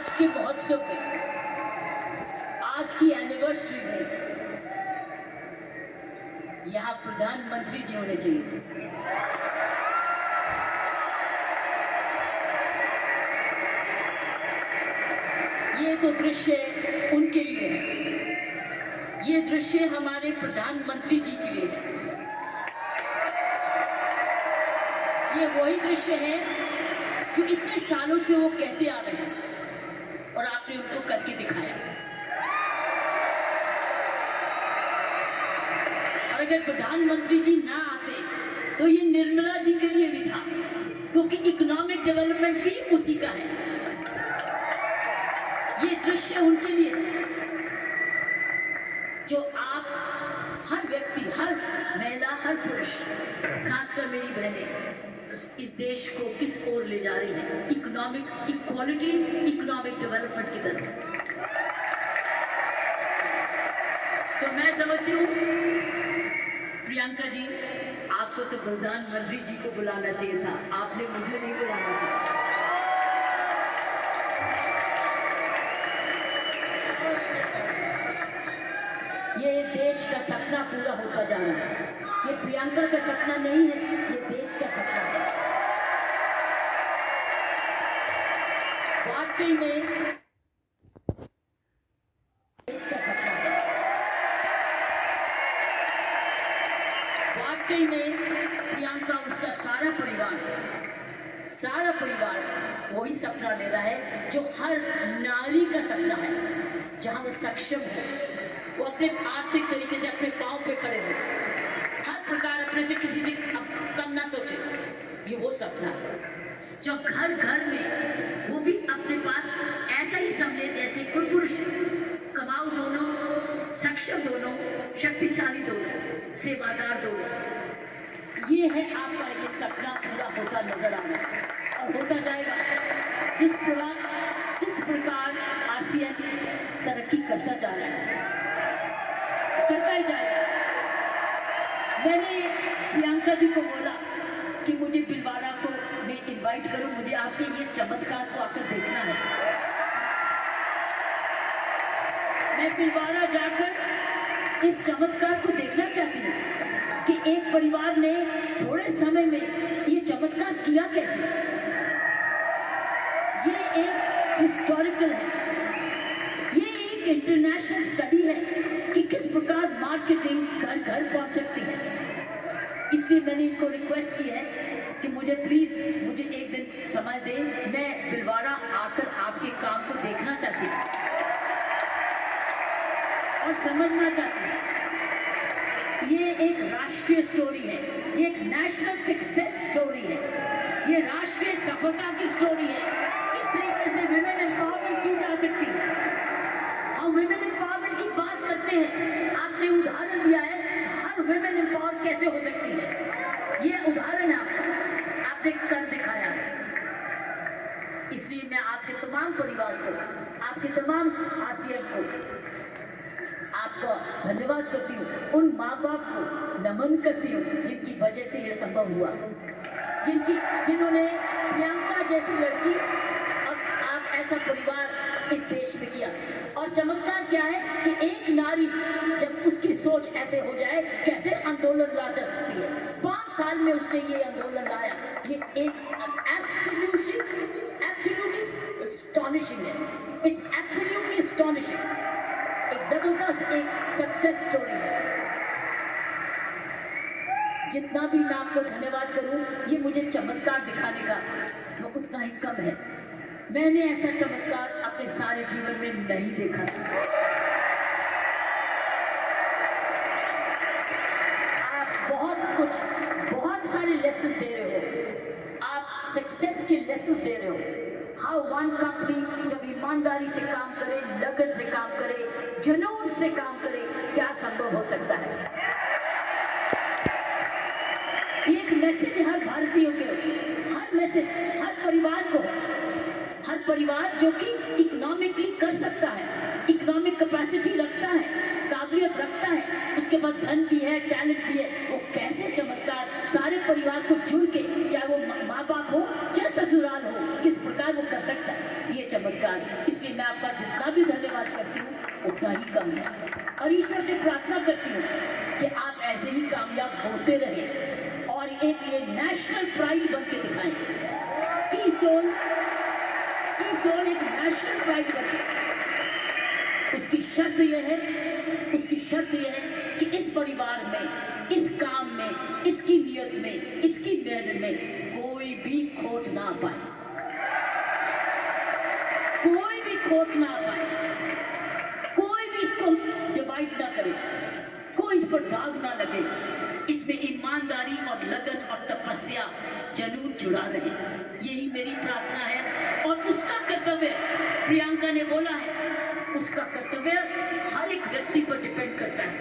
आज के महोत्सव में, आज की एनिवर्सरी में यहाँ प्रधानमंत्री जी होने चाहिए थे। ये तो दृश्य उनके लिए है, ये दृश्य हमारे प्रधानमंत्री जी के लिए है। ये वही दृश्य है जो इतने सालों से वो कहते आ रहे हैं और आपने उनको करके दिखाया। और अगर प्रधानमंत्री जी ना आते तो ये निर्मला जी के लिए भी था, क्योंकि इकोनॉमिक डेवलपमेंट भी उसी का है। ये दृश्य उनके लिए है जो आप हर व्यक्ति, हर महिला, हर पुरुष, खासकर मेरी बहनें इस देश को किस ओर ले जा रही है, इकोनॉमिक इक्वालिटी, इकोनॉमिक डेवलपमेंट की तरफ। मैं समझती हूँ प्रियंका जी, आपको तो प्रधानमंत्री जी को बुलाना चाहिए था, आपने मुझे नहीं बुलाना चाहिए। ये देश का सपना पूरा होता जा रहा है। ये प्रियंका का सपना नहीं है, ये देश का सपना है। वाकई में देश का सपना है। वाकई में प्रियंका, उसका सारा परिवार वही सपना ले रहा है जो हर नारी का सपना है, जहां वो सक्षम हो, वो अपने आर्थिक तरीके से अपने पांव पे खड़े हो, हर प्रकार अपने से किसी से कम ना सोचे। ये वो सपना है जो घर घर में वो भी अपने पास ऐसा ही समझे जैसे कोई पुरुष है। कमाऊ दोनों, सक्षम दोनों, शक्तिशाली दोनों, सेवादार दोनों। ये है आपका ये सपना पूरा होता नजर आना और होता जाएगा। जिस प्रकार आसियान तरक्की करता जा रहा है, करता ही जाएगा। मैंने प्रियंका जी को बोला कि मुझे बिलवाड़ा को मैं इनवाइट करूं, मुझे आपके ये चमत्कार को आकर देखना है। मैं बिलवाड़ा जाकर इस चमत्कार को देखना चाहती हूँ कि एक परिवार ने थोड़े समय में ये चमत्कार किया कैसे। ये एक हिस्टोरिकल है, ये एक इंटरनेशनल स्टडी है कि किस प्रकार मार्केटिंग घर घर पहुंच सकती है। इसलिए मैंने इनको रिक्वेस्ट की है कि मुझे एक दिन समय दें, मैं बिलवाड़ा आकर आपके काम को देखना चाहती हूँ और समझना चाहती हूँ। ये एक राष्ट्रीय स्टोरी है, ये एक नेशनल सक्सेस स्टोरी है, ये राष्ट्रीय सफलता की स्टोरी है। किस तरीके से विमेन एम्पावरमेंट की जा सकती है। हम विमेन एम्पावरमेंट की बात करते हैं, आपने उदाहरण दिया है हर विमेन एम्पावर कैसे हो सकती है। ये उदाहरण आपने कर दिखाया है। इसलिए मैं आपके तमाम परिवार को, आपके तमाम आरसीएफ को आपका धन्यवाद करती हूँ। उन माँ बाप को नमन करती हूँ जिनकी वजह से ये संभव हुआ, जिन्होंने प्रियंका जैसी लड़की और आप ऐसा परिवार इस देश में किया। और चमत्कार क्या है कि एक नारी जब उसकी सोच ऐसे हो जाए, कैसे आंदोलन ला जा सकती है। 5 साल में उसने ये आंदोलन लाया। ये एक एब्सोल्युटली astonishing है। It's absolutely astonishing। एक जबरदस्त एक सक्सेस स्टोरी है। जितना भी मैं आपको धन्यवाद करूं, ये मुझे चमत्कार दिखाने का तो उतना ही कम है। मैंने ऐसा चमत्कार अपने सारे जीवन में नहीं देखा। आप बहुत सारे लेसन दे रहे हो, आप सक्सेस के लेसन दे रहे हो। हाउ वन कंपनी जब ईमानदारी से काम करे, लगन से काम करे, जुनून से काम करे, क्या संभव हो सकता है। एक मैसेज हर भारतीयों के, हर मैसेज हर परिवार को है। हर परिवार जो कि इकोनॉमिकली कर सकता है, इकोनॉमिक कैपेसिटी रखता है, काबिलियत रखता है, उसके पास धन भी है, टैलेंट भी है, वो कैसे चमत्कार सारे परिवार को जुड़ के, चाहे वो माँ बाप हो चाहे ससुराल हो, किस प्रकार वो कर सकता है। ये चमत्कार। इसलिए मैं आपका जितना भी धन्यवाद करती हूँ उतना ही कम है, और ईश्वर से प्रार्थना करती हूँ कि आप ऐसे ही कामयाब होते रहें और एक ये नेशनल प्राइड बन के दिखाएं। की सोल एक नेशनल प्राइड बने। उसकी शर्त यह है कि इस परिवार में, इस काम में, इसकी नियत में, इसकी मेहनत में कोई भी खोट ना पाए, कोई भी खोट ना पाए, कोई भी इसको डिवाइड ना करे, कोई इस पर दाग ना लगे। इसमें ईमानदारी और लगन और तपस्या जरूर जुड़ा रहे, यही मेरी प्रार्थना है। और उसका कर्तव्य, प्रियंका ने बोला है, उसका कर्तव्य हर एक व्यक्ति पर डिपेंड करता है।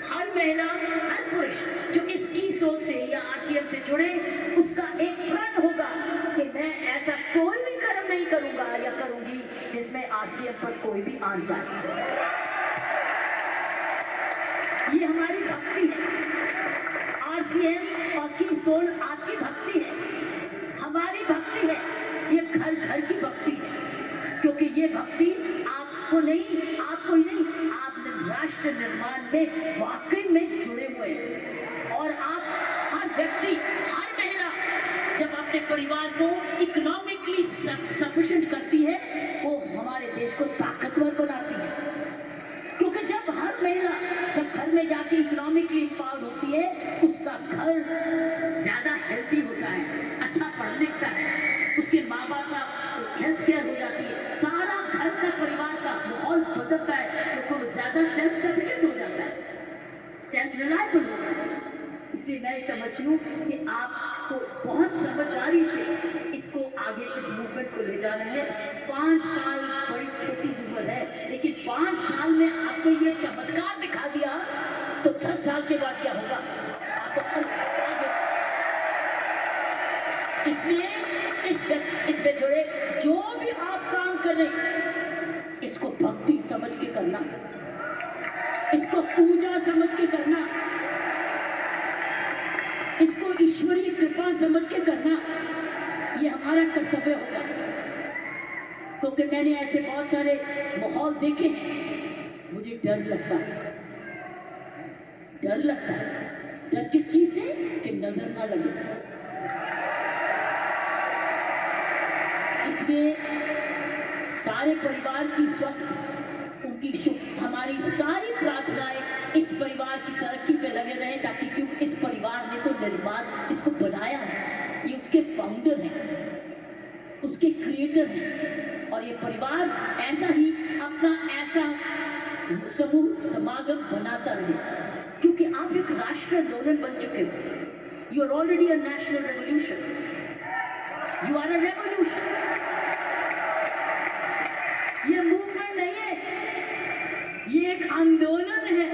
हर महिला, हर पुरुष जो इस की सोल से या आरसीएम से जुड़े, उसका एक प्रण होगा कि मैं ऐसा कोई भी कर्म नहीं करूंगा या करूंगी जिसमें आरसीएम पर कोई भी आन जाए। ये हमारी भक्ति है। आरसीएम और की सोल आपकी भक्ति है, हमारी भक्ति है, ये घर घर की भक्ति है। क्योंकि ये भक्ति आपको ही नहीं, आप राष्ट्र निर्माण में वाकई में जुड़े हुए हैं। और आप हर व्यक्ति, हर महिला जब अपने परिवार को इकोनॉमिकली सफिशिएंट करती है, वो हमारे देश को ताकतवर बनाती है। क्योंकि जब हर महिला जब घर में जाके इकोनॉमिकली एम्पावर्ड होती है, उसका घर ज्यादा हेल्दी होता है, अच्छा पढ़ लिखता है, उसके माँ बाप का हेल्थ केयर हो जाती है, सारा घर का परिवार का माहौल बदलता है, क्योंकि वो ज्यादा सेल्फ सफिशिएंट हो जाता है, सेल्फ रिलायबल हो जाता है। इसलिए मैं समझती हूँ कि आपको बहुत समझदारी से इसको आगे, इस मूवमेंट को ले जाना है। 5 साल बड़ी छोटी उम्र है, लेकिन 5 साल में आपको ये चमत्कार दिखा दिया, तो 10 साल के बाद क्या होगा आपको आगे। इसलिए इसमें जुड़े जो भी आप काम कर रहे हैं, इसको भक्ति समझ के करना, इसको पूजा समझ के करना, इसको ईश्वरीय कृपा समझ के करना, ये हमारा कर्तव्य होगा। क्योंकि मैंने ऐसे बहुत सारे माहौल देखे हैं, मुझे डर लगता है। डर किस चीज से? कि नजर ना लगे। इसलिए सारे परिवार की स्वस्थ, उनकी हमारी सारी प्रार्थनाएं इस परिवार की तरक्की में लगे रहे, ताकि क्योंकि इस परिवार ने तो निर्माण इसको बनाया है, ये उसके फाउंडर हैं, उसके क्रिएटर हैं, और ये परिवार ऐसा ही अपना ऐसा समूह समागम बनाता रहे, क्योंकि आप एक राष्ट्र आंदोलन बन चुके हो। You are already a national revolution, you are a revolution. ये मूवमेंट नहीं है, ये एक आंदोलन है।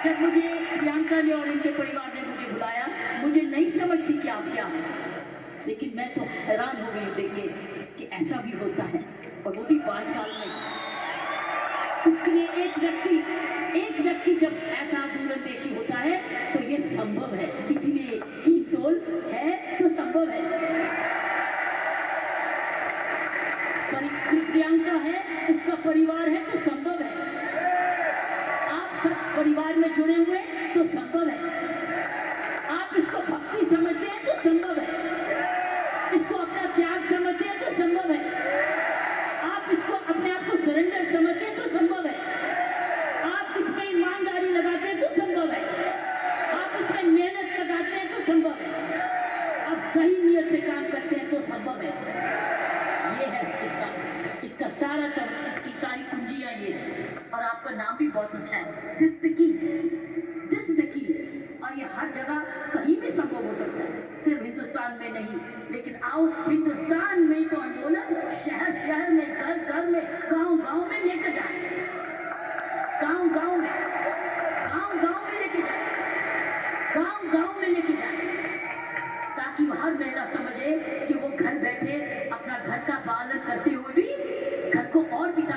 जब मुझे प्रियंका ने और इनके परिवार ने मुझे बुलाया, मुझे नहीं समझती कि आप क्या हैं, लेकिन मैं तो हैरान हो गई देख के कि ऐसा भी होता है, और वो भी 5 साल में। उसके लिए एक व्यक्ति जब ऐसा दूरंदेशी होता है तो ये संभव है। इसीलिए की सोल है तो संभव है, प्रियंका है, उसका परिवार है तो संभव है, आप सब परिवार में जुड़े हुए तो संभव है, आप इसको भक्ति समझते हैं तो संभव है, इसको अपना त्याग समझते हैं तो संभव है, आप इसको अपने आप को सरेंडर समझते हैं तो संभव है, आप इसमें ईमानदारी लगाते हैं तो संभव है, आप इसमें मेहनत लगाते हैं तो संभव है, आप सही नियत से काम करते हैं तो संभव है। ये है इसका सारा चमत्कार, इसकी सारी कुंजियां ये है। और आपका नाम भी बहुत अच्छा है, दिस द की। और ये हर जगह कहीं भी संभव हो सकता है, सिर्फ हिंदुस्तान में नहीं। लेकिन आओ, हिंदुस्तान में तो आंदोलन शहर में, घर में, गांव में लेकर जाए, गांव में लेके जाए, ताकि हर महिला समझे कि वो घर बैठे अपना घर का पालन करते हुए भी